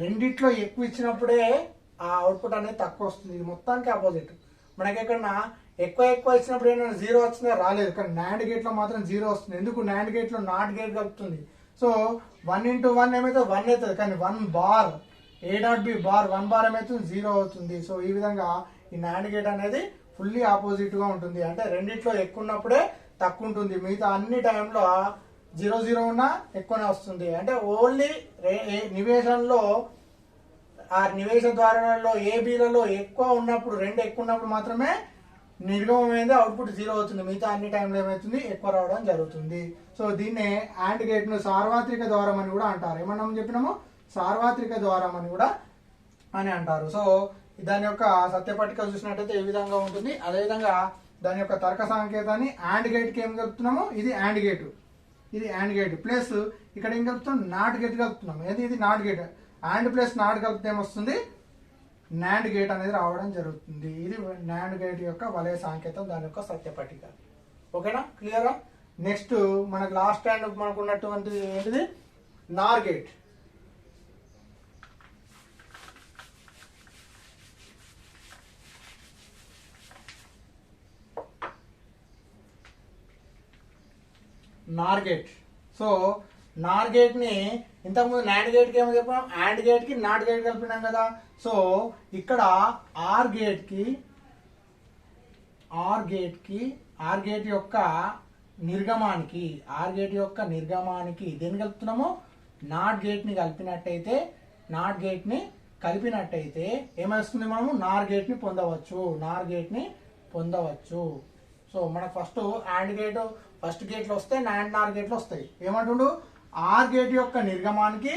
రెండిట్లో ఎక్కువ ఇచ్చినప్పుడే ఆ అవుట్పుట్ అనేది తక్కువ వస్తుంది. ఇది మొత్తానికి ఆపోజిట్. మనకి ఎక్కడన్నా ఎక్కువ ఇచ్చినప్పుడు ఏంటంటే 0 వచ్చిందా, రాలేదు. కానీ నాండ్ గేట్లో మాత్రం 0 వస్తుంది. ఎందుకు, నాండ్ గేట్లో నాట్ గేట్ కలుపుతుంది. సో 1 ఇంటూ 1 ఏమైతే 1 అవుతుంది, కానీ 1 బార్ A.B బార్ 1 బార్ ఏమైతుంది, 0 అవుతుంది. సో ఈ విధంగా ఈ నాండ్ గేట్ అనేది ఫుల్లీ ఆపోజిట్ గా ఉంటుంది. అంటే రెండిట్లో ఎక్కువ ఉన్నప్పుడే తక్కువ ఉంటుంది, మిగతా అన్ని టైంలో 0 0 ఉన్నా ఎక్కువనే వస్తుంది. అంటే ఓన్లీ నివేశంలో ఆ నివేశ ద్వారాలలో ఏబీలలో ఎక్కువ ఉన్నప్పుడు, రెండు ఎక్కువ ఉన్నప్పుడు మాత్రమే నిర్గమం అనేది అవుట్పుట్ 0 అవుతుంది. మిగతా అన్ని టైంలో ఏమవుతుంది, ఎక్కువ రావడం జరుగుతుంది. సో దీన్నే యాండ్ గేట్ ను సార్వత్రిక ద్వారం అని కూడా అంటారు. ఏమన్నా చెప్పినాము, సార్వత్రిక ద్వారం అని కూడా అని అంటారు. సో దాని యొక్క సత్యపట్టిక చూసినట్టయితే ఈ విధంగా ఉంటుంది. అదేవిధంగా దాని యొక్క తర్క సంకేతాన్ని యాండ్ గేట్ కి ఏం కలుపుతున్నాము, ఇది యాండ్ గేట్, ఇది యాండ్ గేట్ ప్లస్ ఇక్కడ ఏం కలుపుతున్నాం, నాట్ గేట్ కలుపుతున్నాం. ఏది, ఇది not gate. And plus not కలిపితే ఏమొస్తుంది, నాండ్ గేట్ అనేది రావడం జరుగుతుంది. ఇది నాండ్ గేట్ యొక్క వలయ సంకేతం, దాని యొక్క సత్యపట్టిక. ఓకేనా, క్లియరా? నెక్స్ట్ మనకు లాస్ట్ టైం మనకు ఉన్నటువంటి ఏంటిది, నార్ గేట్. నార్ గేట్. సో నార్ గేట్ ని ఇంతకుముందు నాండ్ గేట్ కి ఏమో చెప్పాం, యాండ్ గేట్ కి నాట్ గేట్ కలిపినాం కదా. సో ఇక్కడ ఆర్ గేట్ యొక్క నిర్గమానికి, దేన్ని కలుపుతున్నాము, నాట్ గేట్ ని కలిపినట్టయితే, ఏమొస్తుంది, మనము నార్ గేట్ ని పొందవచ్చు. సో మనకు ఫస్ట్ యాండ్ గేట్ ఫస్ట్ గేట్లు వస్తాయి, నార్ గేట్లు వస్తాయి. ఏమంటుండు, ఆర్ గేట్ యొక్క నిర్గమానికి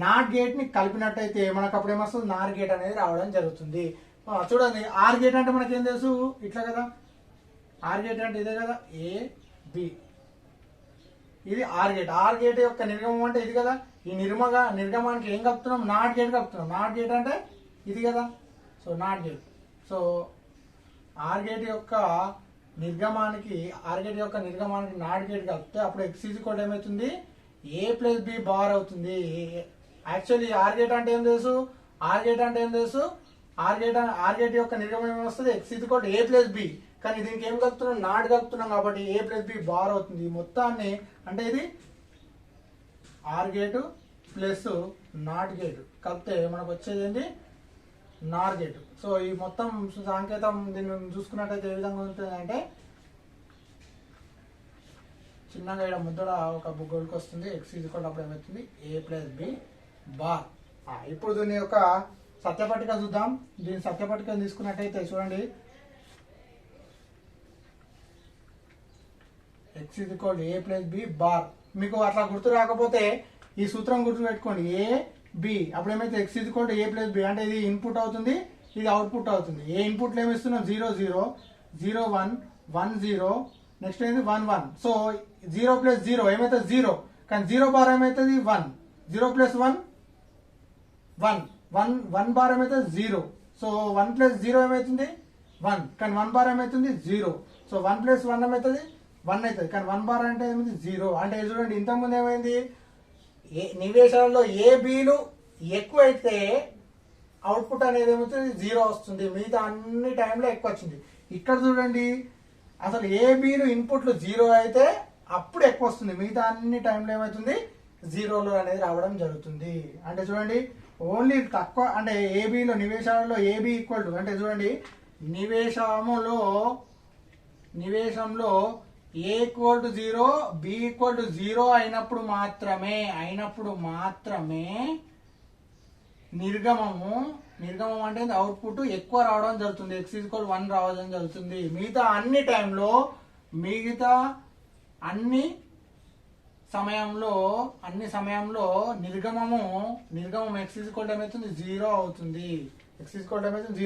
నాట్ గేట్ ని కలిపినట్టయితే మనకు అప్పుడు ఏమొస్తుంది, నార్ గేట్ అనేది రావడం జరుగుతుంది. చూడండి ఆర్ గేట్ అంటే మనకేం తెలుసు, ఇట్లా కదా, ఆర్ గేట్ అంటే ఇదే కదా, ఏ బి, ఇది ఆర్ గేట్ యొక్క నిర్గమం అంటే ఇది కదా. ఈ నిర్గమానికి ఏం కలుపుతున్నాం, నాట్ గేట్ కలుపుతున్నాం. నాట్ గేట్ అంటే ఇది కదా. So not gate. So or gate యొక్క నిర్గమానికి నాట్ గేట్ కలిపితే అప్పుడు x ఏమవుతుంది, a + b బార్ అవుతుంది. యాక్చువల్లీ ఆర్ గేట్ అంటే ఏం తెలుసు, ఆర్ గేట్ యొక్క నిర్గమం ఏమొస్తుంది, x a + b. కానీ దీనికి ఏం కలుపుతున్నాం, నాట్ కలుపుతున్నాం కాబట్టి a + b బార్ అవుతుంది. మొత్తాన్ని అంటే ఇది or gate plus not gate కలిపితే మనకు వచ్చేది ఏంటి, నార్ గేట్. సో ఈ మొత్తం సంకేతం దీన్ని చూసుకున్నట్టయితే ఏ విధంగా ఉంటుంది అంటే, చిన్నగా ఇక్కడ ముద్దడ ఒక బుగ్గోడికి వస్తుంది, x అప్పుడు ఏమవుతుంది, a + b బార్. ఇప్పుడు దీని యొక్క సత్యపట్టిక చూద్దాం. దీని సత్యపట్టిక తీసుకున్నట్టయితే చూడండి, x a + b బార్. మీకు అట్లా గుర్తు రాకపోతే ఈ సూత్రం గుర్తు పెట్టుకోండి, a b. అప్పుడు ఏమైతే x a + b అంటే ఇది ఇన్పుట్ అవుతుంది, ఇది అవుట్పుట్ అవుతుంది. ఏ ఇన్పుట్ ఏమి ఇస్తున్నాం, 0 0 0 1 1 0, నెక్స్ట్ ఏంది 1 1. సో 0 + 0 ఏమైతే 0, కానీ 0 బార్ ఏమైతుంది 1, 0 + 1 1. వన్ బార్ ఏమవుతుంది 0. సో 1 ప్లస్ 0 ఏమవుతుంది 1, కానీ 1 బార్ ఏమవుతుంది 0. సో 1 ప్లస్ 1 ఏమవుతుంది 1 అవుతుంది, కానీ 1 బార్ అంటే ఏమైంది 0. అంటే చూడండి ఇంతకుముందు ఏమైంది, నివేశాలలో ఏ బీలు ఎక్కువైతే అవుట్పుట్ అనేది ఏమవుతుంది 0 వస్తుంది, మిగతా అన్ని టైంలో ఎక్కువ వచ్చింది. ఇక్కడ చూడండి అసలు ఏ బీలు ఇన్పుట్లు 0 అయితే అప్పుడు ఎక్కువ వస్తుంది, మిగతా అన్ని టైంలో ఏమవుతుంది 0లు అనేది రావడం జరుగుతుంది. అంటే చూడండి ఓన్లీ తక్కువ అంటే ఏబీలో నివేశాలలో ఏబీ ఈక్వల్ టు అంటే చూడండి నివేశంలో A equal to 0 B equal to 0 అయినప్పుడు మాత్రమే నిర్గమం అంటే అవుట్పుట్ ఎక్కువ రావడం జరుగుతుంది, x ఈక్వల్ 1 రావడం జరుగుతుంది. మిగతా అన్ని సమయంలో నిర్గమం x ఈక్వల్ ఏమవుతుంది 0 అవుతుంది. x ఈక్వల్ ఏమవుతుంది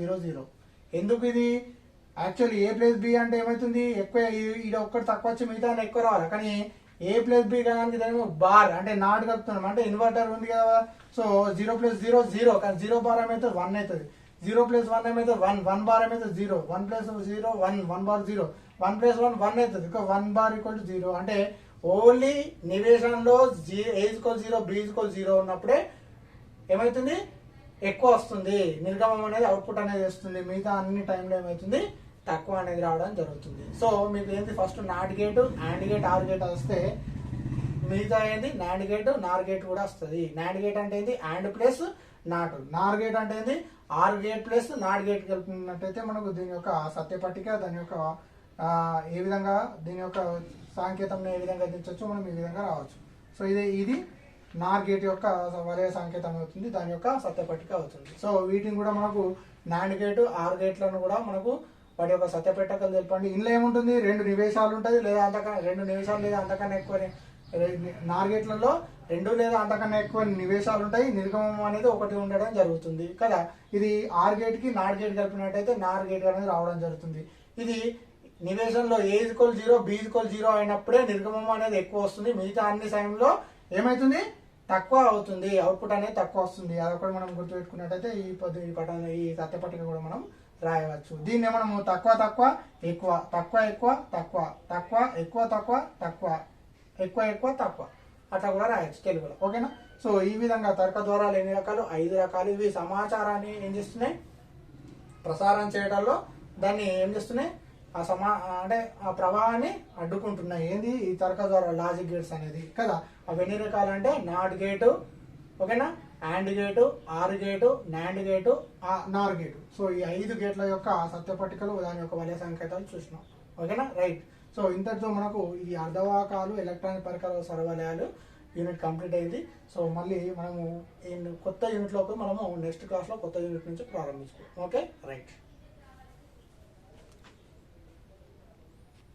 0. ఎందుకు ఇది యాక్చువల్లీ ఏ ప్లస్ బి అంటే ఏమవుతుంది ఎక్కువ, ఇది ఒక్కటి తక్కువ వచ్చి మిగతా ఎక్కువ రావాలి, కానీ ఏ ప్లస్ బి కానీ దాని బార్ అంటే నాట్ కలుపుతున్నాం అంటే ఇన్వర్టర్ ఉంది కదా. సో 0 ప్లస్ 0 0, కానీ 0 బార్ ఏమైతే 1 అవుతుంది, 0 ప్లస్ 1 ఏమైతే 1 బార్ ఏమైతే 0, 1 ప్లస్ 0 1 బార్ 0, 1 ప్లస్ 1 1 అవుతుంది, ఇంకా 1 బార్ ఈక్వల్ టు 0. అంటే only నివేశంలో A equal 0 B equal 0 ఉన్నప్పుడే ఏమవుతుంది ఎక్కువ వస్తుంది, నిర్గమం అనేది అవుట్పుట్ అనేది వస్తుంది, మిగతా అన్ని టైంలో ఏమవుతుంది తక్కువ అనేది రావడం జరుగుతుంది. సో మీకు ఏంటి first not gate, and gate, or gate వస్తే మిగతా ఏంటి నాండ్ గేట్, నార్ గేట్ కూడా వస్తుంది. నాండ్ గేట్ అంటే ఏంటి AND plus NOT, NOR gate అంటే ఏంటి OR gate plus NOT gate కలిపినట్టయితే మనకు దీని యొక్క సత్యపట్టిక దాని యొక్క ఏ విధంగా దీని యొక్క సాంకేతం ఏ విధంగా దించవచ్చు మనం ఈ విధంగా రావచ్చు. సో ఇది నార్ గేట్ యొక్క వలయ సంకేతం అవుతుంది, దాని యొక్క సత్యపట్టిక అవుతుంది. సో వీటిని కూడా మనకు నాండ్ గేట్, ఆర్ గేట్లను కూడా మనకు వాటి యొక్క సత్యపట్టికలు తెలపండి. ఇందులో ఏముంటుంది 2 నివేశాలు ఉంటుంది లేదా అంతకన్నా 2 నివేశాలు లేదా అంతకన్నా ఎక్కువ, నార్ గేట్లలో 2 లేదా అంతకన్నా ఎక్కువ నివేశాలు ఉంటాయి, నిర్గమం అనేది 1 ఉండడం జరుగుతుంది కదా. ఇది ఆర్ గేట్ కి నార్ గేట్ కలిపినట్టయితే నార్ గేట్ అనేది రావడం జరుగుతుంది. ఇది నివేశంలో ఏ ఈక్వల్ 0 బి ఈక్వల్ 0 అయినప్పుడే నిర్గమం అనేది ఎక్కువ వస్తుంది, మిగతా అన్ని సమయంలో ఏమైతుంది తక్కువ అవుతుంది, అవుట్పుట్ అనేది తక్కువ వస్తుంది. అదొకటి మనం గుర్తుపెట్టుకున్నట్టయితే ఈ సత్యపట్టిక కూడా మనం రాయవచ్చు. దీన్ని మనము తక్కువ ఎక్కువ అట్లా కూడా రాయొచ్చు తెలుగులో, ఓకేనా. సో ఈ విధంగా తర్క ద్వారాలు ఎన్ని రకాలు 5 రకాలు. ఇవి సమాచారాన్ని ఏం చేస్తున్నాయి ప్రసారం చేయడంలో దాన్ని ఏం చేస్తున్నాయి అంటే ఆ ప్రవాహాన్ని అడ్డుకుంటున్నాయి. ఏంది ఈ తర్క ద్వారా లాజిక్ గేట్స్ అనేది కదా. అవి ఎన్ని రకాలు అంటే నాట్ గేటు, ఓకేనా, and gate, or gate, NAND gate, NOR gate. So ఈ 5 గేట్ల యొక్క సత్యపట్టికలు దాని యొక్క వలయ సంకేతాలు చూసినాం, ఓకేనా, రైట్. సో ఇంతటితో మనకు ఈ అర్ధవాహకాలు ఎలక్ట్రానిక్ పరికరాల సర్వలయాలు యూనిట్ కంప్లీట్ అయింది. సో మళ్ళీ మనము ఈ కొత్త యూనిట్లోకి మనము నెక్స్ట్ క్లాస్లో కొత్త యూనిట్ నుంచి ప్రారంభించుకోం, ఓకే, రైట్.